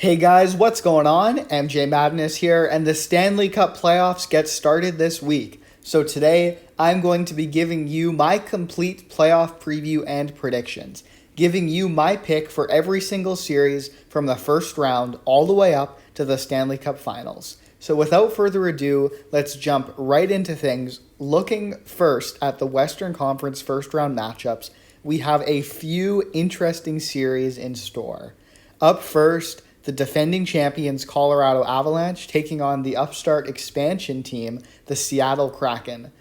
Hey guys, what's going on? MJ Madness here, and the Stanley Cup playoffs get started this week. So today, I'm going to be giving you my complete playoff preview and predictions, giving you my pick for every single series from the first round all the way up to the Stanley Cup finals. So without further ado, let's jump right into things. Looking first at the Western Conference first round matchups, we have a few interesting series in store. Up first, the defending champions Colorado Avalanche taking on the upstart expansion team, the Seattle Kraken.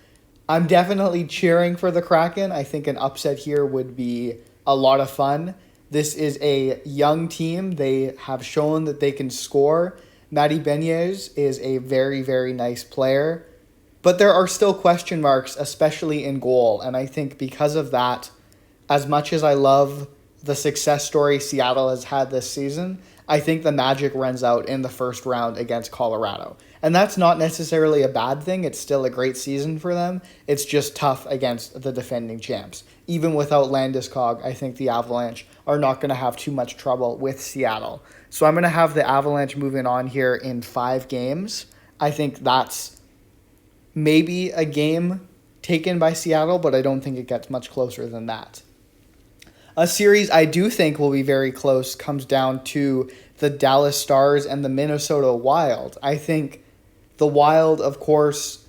I'm definitely cheering for the Kraken. I think an upset here would be a lot of fun. This is a young team. They have shown that they can score. Matty Beniers is a very, very nice player. But there are still question marks, especially in goal. And I think because of that, as much as I love the success story Seattle has had this season, I think the magic runs out in the first round against Colorado. And that's not necessarily a bad thing. It's still a great season for them. It's just tough against the defending champs. Even without Landeskog, I think the Avalanche are not going to have too much trouble with Seattle. So I'm going to have the Avalanche moving on here in 5 games. I think that's maybe a game taken by Seattle, but I don't think it gets much closer than that. A series I do think will be very close comes down to the Dallas Stars and the Minnesota Wild. I think the Wild, of course,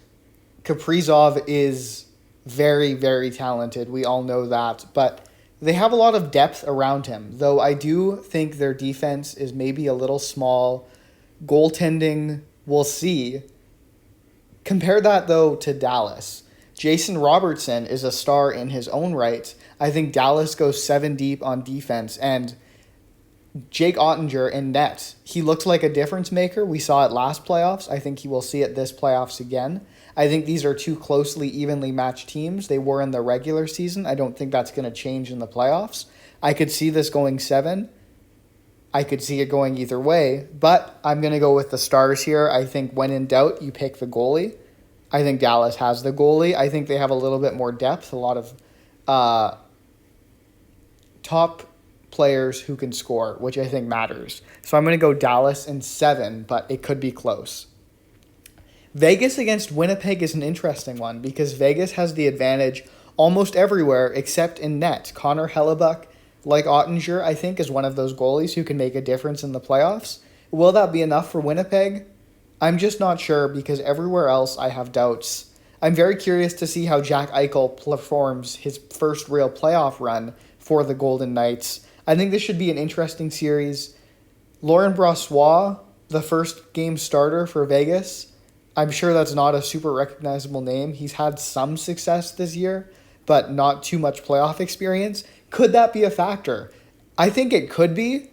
Kaprizov is very, very talented. We all know that. But they have a lot of depth around him, though I do think their defense is maybe a little small. Goaltending, we'll see. Compare that, though, to Dallas. Jason Robertson is a star in his own right. I think Dallas goes 7 deep on defense, and Jake Ottinger in net. He looks like a difference maker. We saw it last playoffs. I think he will see it this playoffs again. I think these are 2 closely, evenly matched teams. They were in the regular season. I don't think that's going to change in the playoffs. I could see this going 7. I could see it going either way, but I'm going to go with the Stars here. I think when in doubt, you pick the goalie. I think Dallas has the goalie. I think they have a little bit more depth, a lot of top players who can score, which I think matters. So I'm going to go Dallas in 7, but it could be close. Vegas against Winnipeg is an interesting one because Vegas has the advantage almost everywhere except in net. Connor Hellebuck, like Ottinger, I think is one of those goalies who can make a difference in the playoffs. Will that be enough for Winnipeg? I'm just not sure because everywhere else I have doubts. I'm very curious to see how Jack Eichel performs his first real playoff run for the Golden Knights. I think this should be an interesting series. Laurent Brossoit, the first game starter for Vegas. I'm sure that's not a super recognizable name. He's had some success this year, but not too much playoff experience. Could that be a factor? I think it could be,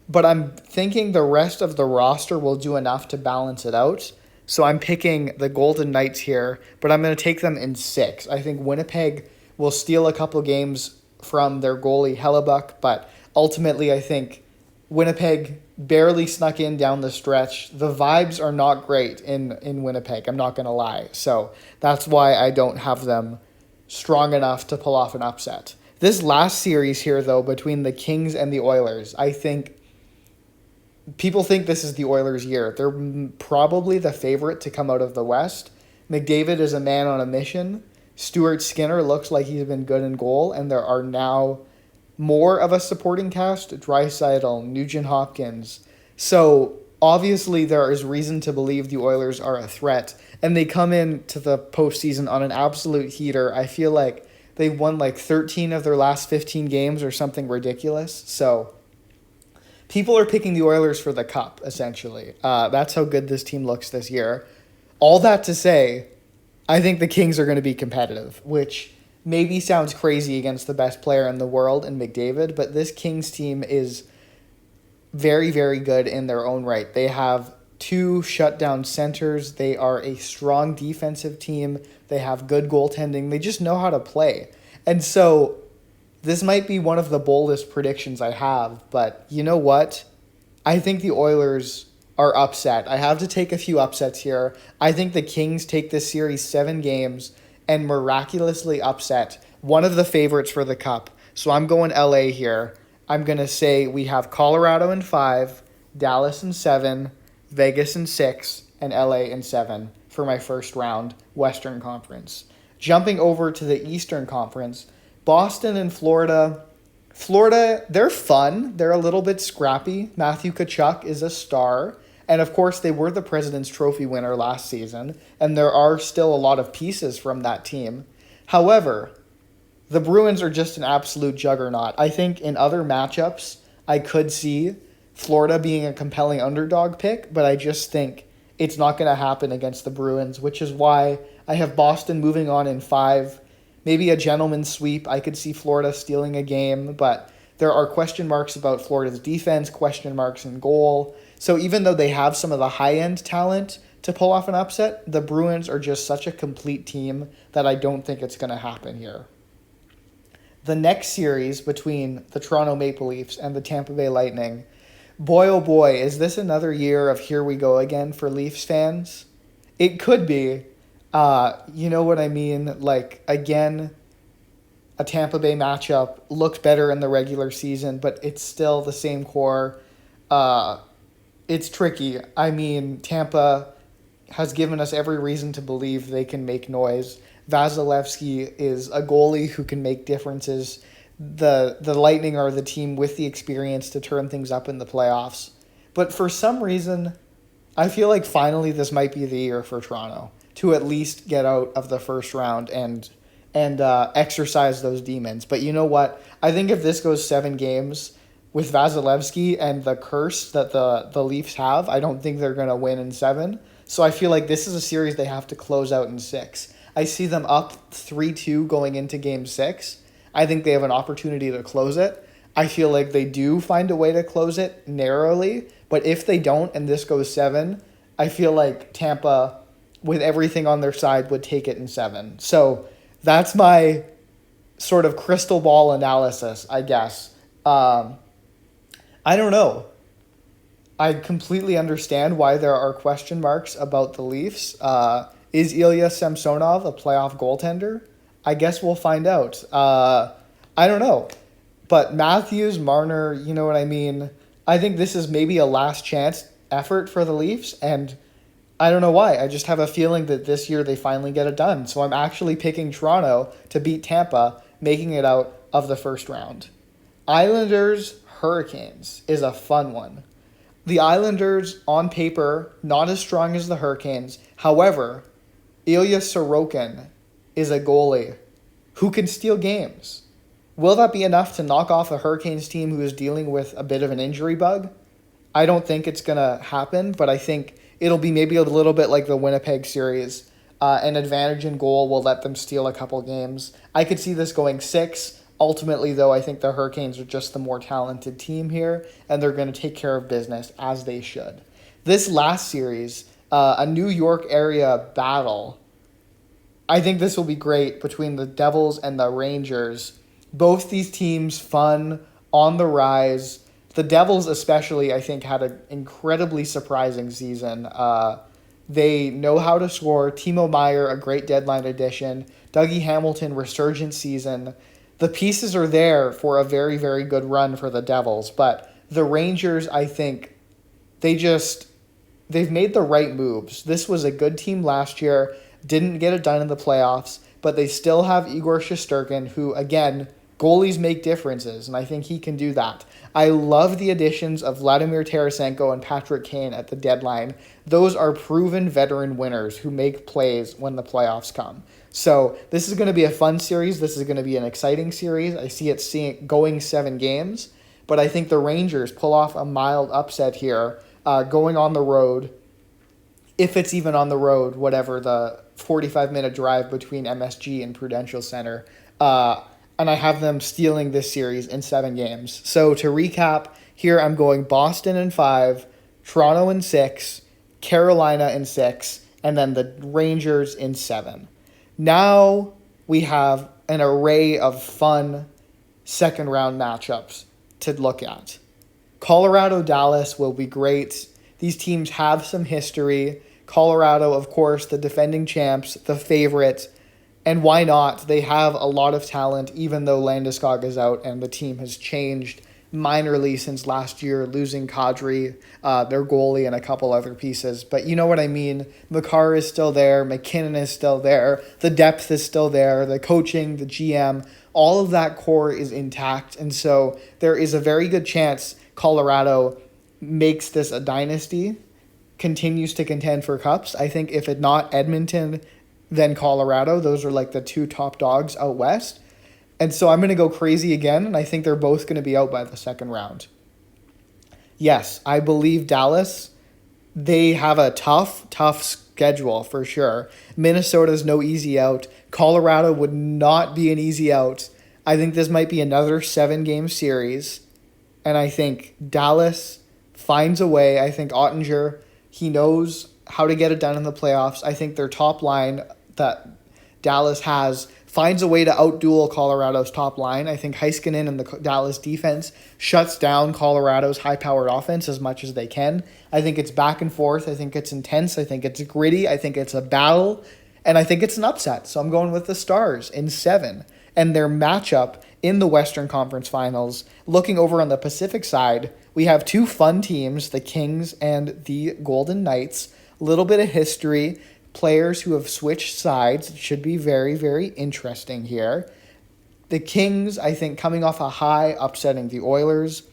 but I'm thinking the rest of the roster will do enough to balance it out. So I'm picking the Golden Knights here, but I'm going to take them in 6. I think Winnipeg will steal a couple games from their goalie Hellebuck, but ultimately I think Winnipeg barely snuck in down the stretch. The vibes are not great in Winnipeg, I'm not going to lie. So that's why I don't have them strong enough to pull off an upset. This last series here, though, between the Kings and the Oilers, I think people think this is the Oilers' year. They're probably the favorite to come out of the West. McDavid is a man on a mission. Stuart Skinner looks like he's been good in goal, and there are now more of a supporting cast. Draisaitl, Nugent Hopkins. So obviously there is reason to believe the Oilers are a threat, and they come into the postseason on an absolute heater. I feel like they've won like 13 of their last 15 games or something ridiculous. So people are picking the Oilers for the cup, essentially. That's how good this team looks this year. All that to say, I think the Kings are going to be competitive, which maybe sounds crazy against the best player in the world in McDavid, but this Kings team is very, very good in their own right. They have 2 shutdown centers. They are a strong defensive team. They have good goaltending. They just know how to play. And so this might be one of the boldest predictions I have, but you know what? I think the Oilers are upset. I have to take a few upsets here. I think the Kings take this series 7 games and miraculously upset one of the favorites for the cup. So I'm going LA here. I'm going to say we have Colorado in 5, Dallas in 7, Vegas in 6, and LA in 7 for my first round Western Conference. Jumping over to the Eastern Conference, Boston and Florida. Florida, they're fun. They're a little bit scrappy. Matthew Tkachuk is a star. And of course, they were the President's Trophy winner last season. And there are still a lot of pieces from that team. However, the Bruins are just an absolute juggernaut. I think in other matchups, I could see Florida being a compelling underdog pick, but I just think it's not going to happen against the Bruins, which is why I have Boston moving on in 5. Maybe a gentleman's sweep. I could see Florida stealing a game, but there are question marks about Florida's defense, question marks in goal. So even though they have some of the high-end talent to pull off an upset, the Bruins are just such a complete team that I don't think it's going to happen here. The next series between the Toronto Maple Leafs and the Tampa Bay Lightning, boy oh boy, is this another year of here we go again for Leafs fans? It could be. You know what I mean? Like, again, a Tampa Bay matchup looked better in the regular season, but it's still the same core. It's tricky. I mean, Tampa has given us every reason to believe they can make noise. Vasilevsky is a goalie who can make differences. The Lightning are the team with the experience to turn things up in the playoffs. But for some reason, I feel like finally this might be the year for Toronto to at least get out of the first round and exercise those demons. But you know what? I think if this goes 7 games with Vasilevsky and the curse that the Leafs have, I don't think they're going to win in 7. So I feel like this is a series they have to close out in 6. I see them up 3-2 going into Game 6. I think they have an opportunity to close it. I feel like they do find a way to close it narrowly, but if they don't and this goes 7, I feel like Tampa, with everything on their side, would take it in 7. So that's my sort of crystal ball analysis, I guess. I don't know. I completely understand why there are question marks about the Leafs. Is Ilya Samsonov a playoff goaltender? I guess we'll find out. I don't know. But Matthews, Marner, you know what I mean? I think this is maybe a last chance effort for the Leafs, and I don't know why. I just have a feeling that this year they finally get it done. So I'm actually picking Toronto to beat Tampa, making it out of the first round. Islanders, Hurricanes is a fun one. The Islanders, on paper, not as strong as the Hurricanes. However, Ilya Sorokin is a goalie who can steal games. Will that be enough to knock off a Hurricanes team who is dealing with a bit of an injury bug? I don't think it's going to happen, but I think it'll be maybe a little bit like the Winnipeg series. An advantage in goal will let them steal a couple games. I could see this going 6. Ultimately, though, I think the Hurricanes are just the more talented team here, and they're going to take care of business as they should. This last series, a New York area battle, I think this will be great between the Devils and the Rangers. Both these teams fun, on the rise. The Devils especially, I think, had an incredibly surprising season. They know how to score. Timo Meier, a great deadline addition. Dougie Hamilton, resurgent season. The pieces are there for a very, very good run for the Devils. But the Rangers, I think, they've made the right moves. This was a good team last year. Didn't get it done in the playoffs. But they still have Igor Shesterkin, who, again, goalies make differences, and I think he can do that. I love the additions of Vladimir Tarasenko and Patrick Kane at the deadline. Those are proven veteran winners who make plays when the playoffs come. So this is going to be a fun series. This is going to be an exciting series. I see it going 7 games, but I think the Rangers pull off a mild upset here, going on the road, if it's even on the road, whatever, the 45-minute drive between MSG and Prudential Center. And I have them stealing this series in 7 games. So to recap, here I'm going Boston in 5, Toronto in 6, Carolina in 6, and then the Rangers in 7. Now we have an array of fun second-round matchups to look at. Colorado-Dallas will be great. These teams have some history. Colorado, of course, the defending champs, the favorite. And why not? They have a lot of talent, even though Landeskog is out and the team has changed minorly since last year, losing Kadri, their goalie, and a couple other pieces. But you know what I mean. Makar is still there. McKinnon is still there. The depth is still there. The coaching, the GM, all of that core is intact. And so there is a very good chance Colorado makes this a dynasty, continues to contend for cups. I think if it not Edmonton, then Colorado. Those are like the two top dogs out west. And so I'm going to go crazy again, and I think they're both going to be out by the second round. Yes, I believe Dallas, they have a tough schedule for sure. Minnesota's no easy out. Colorado would not be an easy out. I think this might be another 7-game series, and I think Dallas finds a way. I think Ottinger, he knows how to get it done in the playoffs. I think their top line that Dallas has finds a way to outduel Colorado's top line. I think Heiskanen and the Dallas defense shuts down Colorado's high-powered offense as much as they can. I think it's back and forth. I think it's intense. I think it's gritty. I think it's a battle. And I think it's an upset. So I'm going with the Stars in 7. And their matchup in the Western Conference Finals, looking over on the Pacific side, we have two fun teams, the Kings and the Golden Knights. A little bit of history. Players who have switched sides. It should be very, very interesting here. The Kings, I think, coming off a high, upsetting the Oilers.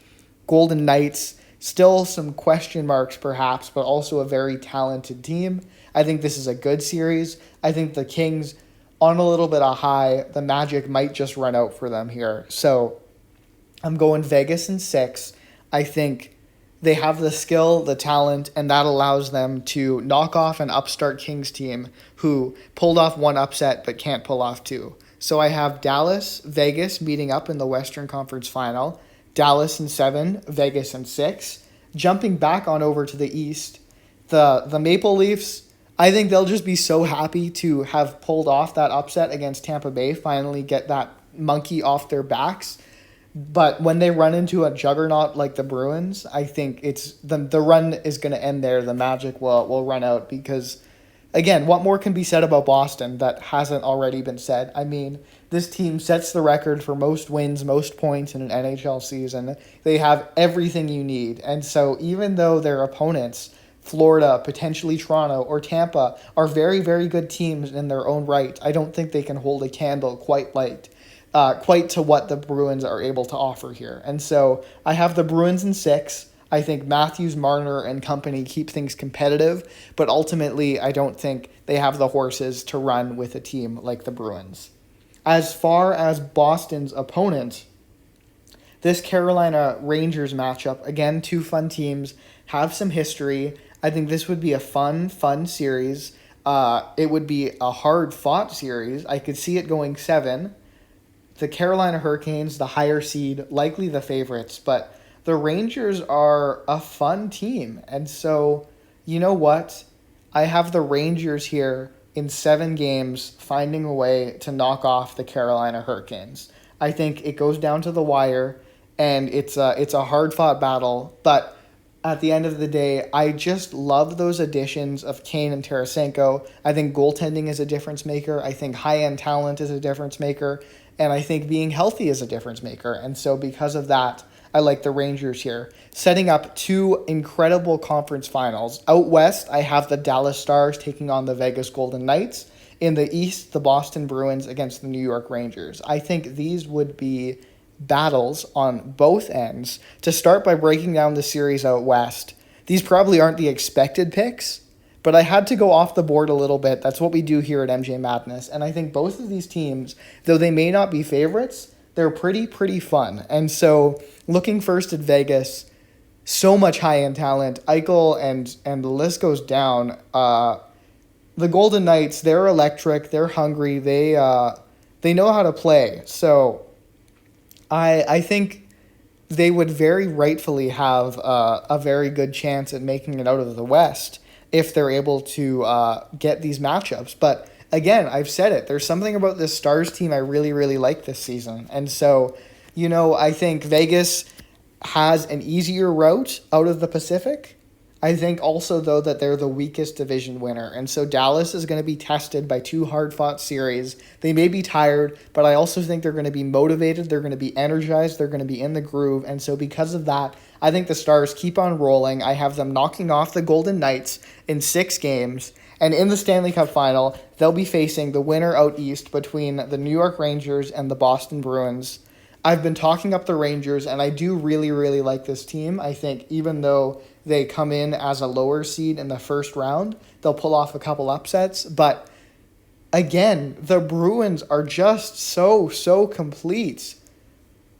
Golden Knights, still some question marks perhaps, but also a very talented team. I think this is a good series. I think the Kings, on a little bit of high, the magic might just run out for them here. So I'm going Vegas in 6. I think they have the skill, the talent, and that allows them to knock off an upstart Kings team who pulled off one upset but can't pull off two. So I have Dallas, Vegas meeting up in the Western Conference Final. Dallas in 7, Vegas in 6. Jumping back on over to the East, the Maple Leafs, I think they'll just be so happy to have pulled off that upset against Tampa Bay, finally get that monkey off their backs. But when they run into a juggernaut like the Bruins, I think it's the run is going to end there. The magic will run out because, again, what more can be said about Boston that hasn't already been said? I mean, this team sets the record for most wins, most points in an NHL season. They have everything you need. And so even though their opponents, Florida, potentially Toronto, or Tampa, are very, very good teams in their own right, I don't think they can hold a candle quite to what the Bruins are able to offer here. And so I have the Bruins in 6. I think Matthews, Marner, and company keep things competitive, but ultimately I don't think they have the horses to run with a team like the Bruins. As far as Boston's opponent, this Carolina Rangers matchup, again, two fun teams, have some history. I think this would be a fun series. It would be a hard-fought series. I could see it going 7. The Carolina Hurricanes, the higher seed, likely the favorites, but the Rangers are a fun team. And so, you know what? I have the Rangers here in 7 games finding a way to knock off the Carolina Hurricanes. I think it goes down to the wire, and it's a hard-fought battle, but at the end of the day, I just love those additions of Kane and Tarasenko. I think goaltending is a difference maker. I think high-end talent is a difference maker. And I think being healthy is a difference maker. And so because of that, I like the Rangers here. Setting up 2 incredible conference finals. Out west, I have the Dallas Stars taking on the Vegas Golden Knights. In the east, the Boston Bruins against the New York Rangers. I think these would be battles on both ends. To start by breaking down the series out west, these probably aren't the expected picks, but I had to go off the board a little bit. That's what we do here at MJ Madness. And I think both of these teams, though they may not be favorites, they're pretty fun. And so looking first at Vegas, so much high-end talent. Eichel and the list goes down. The Golden Knights, they're electric. They're hungry. They know how to play. So I think they would very rightfully have a very good chance at making it out of the West if they're able to get these matchups. But again, I've said it. There's something about this Stars team I really, really like this season. And so, I think Vegas has an easier route out of the Pacific. I think also, though, that they're the weakest division winner. And so Dallas is going to be tested by two hard fought series. They may be tired, but I also think they're going to be motivated. They're going to be energized. They're going to be in the groove. And so, because of that, I think the Stars keep on rolling. I have them knocking off the Golden Knights in 6 games. And in the Stanley Cup final, they'll be facing the winner out east between the New York Rangers and the Boston Bruins. I've been talking up the Rangers, and I do really, really like this team. I think even though they come in as a lower seed in the first round, they'll pull off a couple upsets. But again, the Bruins are just so complete.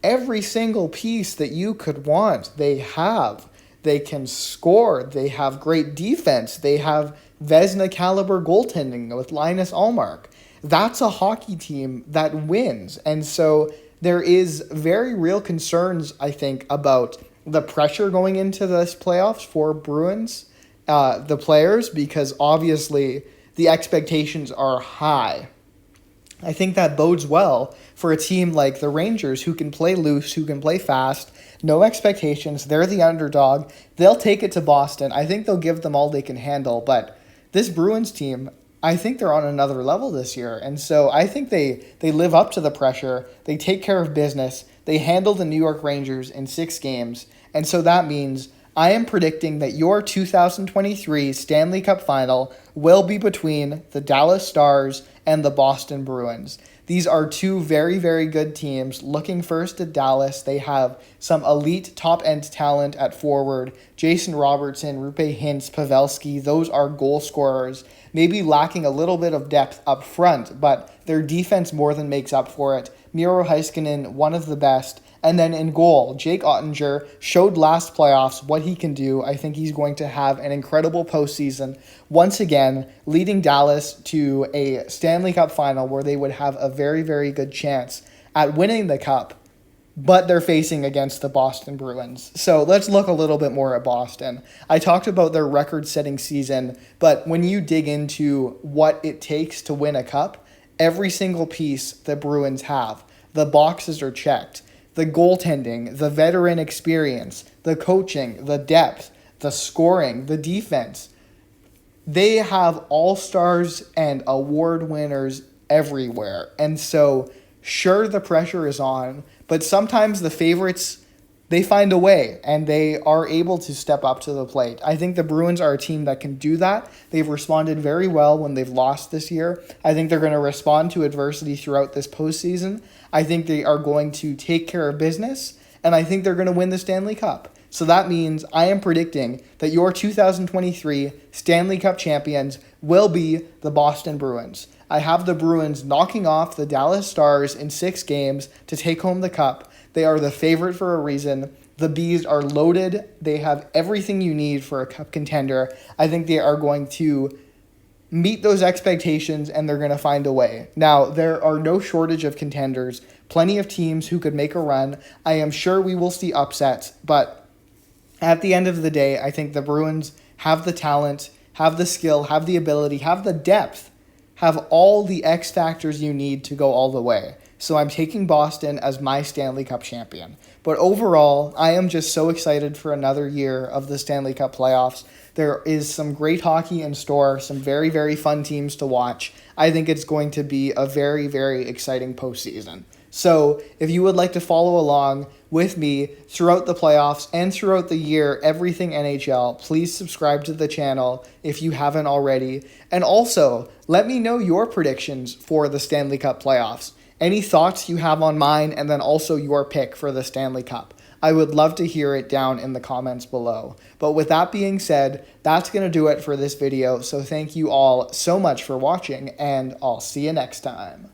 Every single piece that you could want, they have. They can score. They have great defense. They have Vezina caliber goaltending with Linus Ullmark. That's a hockey team that wins. And so there is very real concerns, I think, about the pressure going into this playoffs for Bruins, the players, because obviously the expectations are high. I think that bodes well for a team like the Rangers, who can play loose, who can play fast, no expectations. They're the underdog. They'll take it to Boston. I think they'll give them all they can handle. But this Bruins team, I think they're on another level this year. And so I think they live up to the pressure. They take care of business. They handle the New York Rangers in 6 games. And so that means I am predicting that your 2023 Stanley Cup final will be between the Dallas Stars and the Boston Bruins. These are two very, very good teams. Looking first at Dallas, they have some elite top-end talent at forward. Jason Robertson, Rupe Hintz, Pavelski, those are goal scorers. Maybe lacking a little bit of depth up front, but their defense more than makes up for it. Miro Heiskanen, one of the best. And then in goal, Jake Ottinger showed last playoffs what he can do. I think he's going to have an incredible postseason, once again, leading Dallas to a Stanley Cup final where they would have a very, very good chance at winning the cup, but they're facing against the Boston Bruins. So let's look a little bit more at Boston. I talked about their record-setting season, but when you dig into what it takes to win a cup, every single piece the Bruins have, the boxes are checked. The goaltending, the veteran experience, the coaching, the depth, the scoring, the defense. They have all-stars and award winners everywhere. And so, sure, the pressure is on, but sometimes the favorites, they find a way, and they are able to step up to the plate. I think the Bruins are a team that can do that. They've responded very well when they've lost this year. I think they're going to respond to adversity throughout this postseason. I think they are going to take care of business, and I think they're going to win the Stanley Cup. So that means I am predicting that your 2023 Stanley Cup champions will be the Boston Bruins. I have the Bruins knocking off the Dallas Stars in 6 games to take home the cup. They are the favorite for a reason. The Bees are loaded. They have everything you need for a cup contender. I think they are going to meet those expectations, and they're going to find a way. Now, there are no shortage of contenders, plenty of teams who could make a run. I am sure we will see upsets, but at the end of the day, I think the Bruins have the talent, have the skill, have the ability, have the depth, have all the X factors you need to go all the way. So I'm taking Boston as my Stanley Cup champion. But overall, I am just so excited for another year of the Stanley Cup playoffs. There is some great hockey in store, some very, very fun teams to watch. I think it's going to be a very, very exciting postseason. So if you would like to follow along with me throughout the playoffs and throughout the year, everything NHL, please subscribe to the channel if you haven't already. And also, let me know your predictions for the Stanley Cup playoffs. Any thoughts you have on mine, and then also your pick for the Stanley Cup. I would love to hear it down in the comments below. But with that being said, that's going to do it for this video. So thank you all so much for watching, and I'll see you next time.